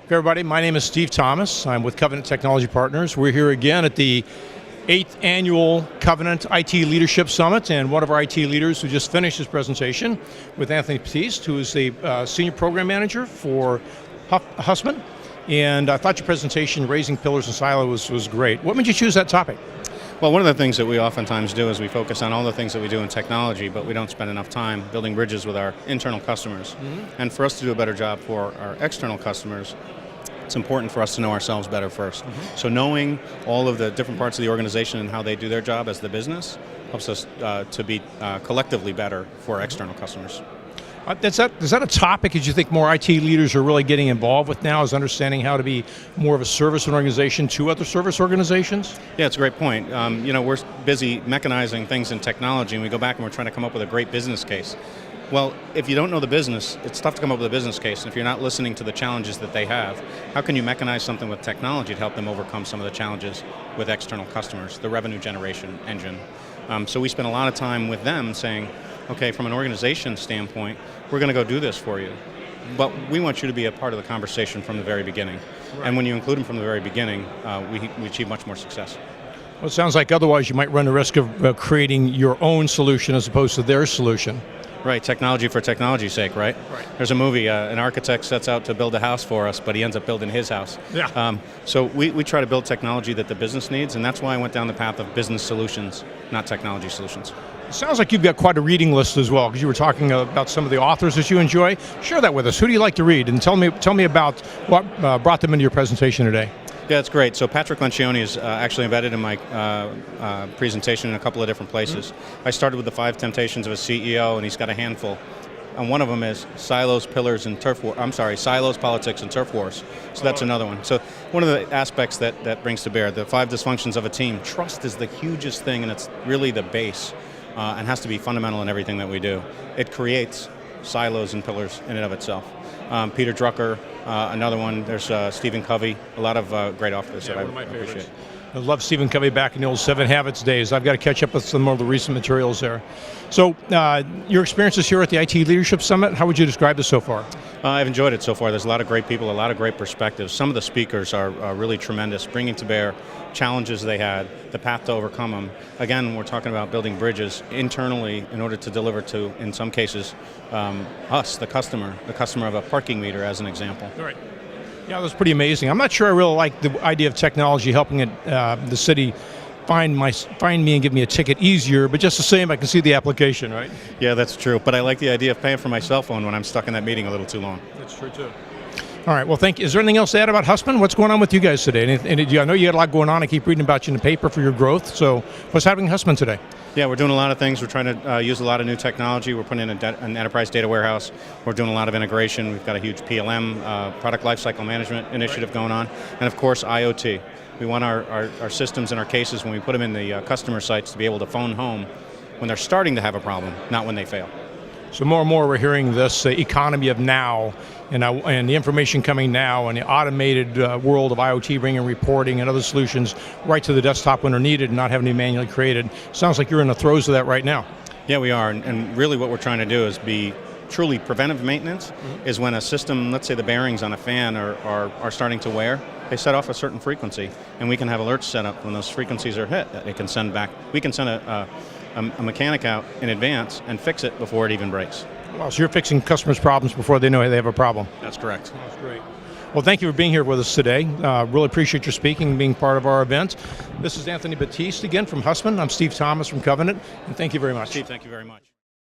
Hey everybody, my name is Steve Thomas. I'm with Covenant Technology Partners. We're here again at the 8th Annual Covenant IT Leadership Summit, and one of our IT leaders who just finished his presentation with Anthony Batiste, who is the Senior Program Manager for Hussmann. And I thought your presentation, Raising Pillars and Silos, was great. What made you choose that topic? Well, one of the things that we oftentimes do is we focus on all the things that we do in technology, but we don't spend enough time building bridges with our internal customers. And for us to do a better job for our external customers, it's important for us to know ourselves better first. So knowing all of the different parts of the organization and how they do their job as the business helps us to be collectively better for our external customers. Is that a topic that you think more IT leaders are really getting involved with now, is understanding how to be more of a service organization to other service organizations? Yeah, it's a great point. We're busy mechanizing things in technology, and we go back and we're trying to come up with a great business case. Well, if you don't know the business, it's tough to come up with a business case. And if you're not listening to the challenges that they have, how can you mechanize something with technology to help them overcome some of the challenges with external customers, the revenue generation engine? So we spend a lot of time with them saying, okay, from an organization standpoint, we're going to go do this for you. But we want you to be a part of the conversation from the very beginning. Right. And when you include them from the very beginning, we achieve much more success. Well, it sounds like otherwise you might run the risk of creating your own solution as opposed to their solution. Right, technology for technology's sake, right? There's a movie, an architect sets out to build a house for us, but he ends up building his house. Yeah. So we try to build technology that the business needs, and that's why I went down the path of business solutions, not technology solutions. It sounds like you've got quite a reading list as well, because you were talking about some of the authors that you enjoy. Share that with us. Who do you like to read? And tell me about what brought them into your presentation today. Yeah, it's great. So Patrick Lencioni is actually embedded in my presentation in a couple of different places. I started with the 5 temptations of a CEO, and he's got a handful. And one of them is silos, pillars, and turf war. Silos, politics, and turf wars. So that's another one. So one of the aspects that brings to bear, the 5 dysfunctions of a team. Trust is the hugest thing, and it's really the base, and has to be fundamental in everything that we do. It creates silos and pillars in and of itself. Peter Drucker, another one. There's Stephen Covey. A lot of great authors that I appreciate. I love Stephen Covey back in the old 7 Habits days. I've got to catch up with some more of the recent materials there. So your experiences here at the IT Leadership Summit, how would you describe this so far? I've enjoyed it so far. There's a lot of great people, a lot of great perspectives. Some of the speakers are really tremendous, bringing to bear challenges they had, the path to overcome them. Again, we're talking about building bridges internally in order to deliver to, in some cases, us, the customer of a parking meter, as an example. All right. Yeah, that was pretty amazing. I'm not sure I really like the idea of technology helping the city find me and give me a ticket easier, but just the same, I can see the application, right? Yeah, that's true. But I like the idea of paying for my cell phone when I'm stuck in that meeting a little too long. That's true too. All right, well, thank you. Is there anything else to add about Hussmann? What's going on with you guys today? And I know you got a lot going on. I keep reading about you in the paper for your growth. So what's happening in Hussmann today? Yeah, we're doing a lot of things. We're trying to use a lot of new technology. We're putting in an enterprise data warehouse. We're doing a lot of integration. We've got a huge PLM, product lifecycle management initiative going on. And of course, IoT. We want our systems and our cases, when we put them in the customer sites, to be able to phone home when they're starting to have a problem, not when they fail. So more and more we're hearing this economy of now, and the information coming now, and the automated world of IoT bringing reporting and other solutions right to the desktop when they're needed and not having to be manually created. Sounds like you're in the throes of that right now. Yeah, we are, and really what we're trying to do is be truly preventive maintenance. Is when a system, let's say the bearings on a fan are starting to wear, they set off a certain frequency, and we can have alerts set up when those frequencies are hit that it can send back. We can send a mechanic out in advance and fix it before it even breaks. Wow, so you're fixing customers' problems before they know they have a problem. That's correct. That's great. Well, thank you for being here with us today. Really appreciate your speaking and being part of our event. This is Anthony Batiste again from Hussmann. I'm Steve Thomas from Covenant, and thank you very much. Steve, thank you very much.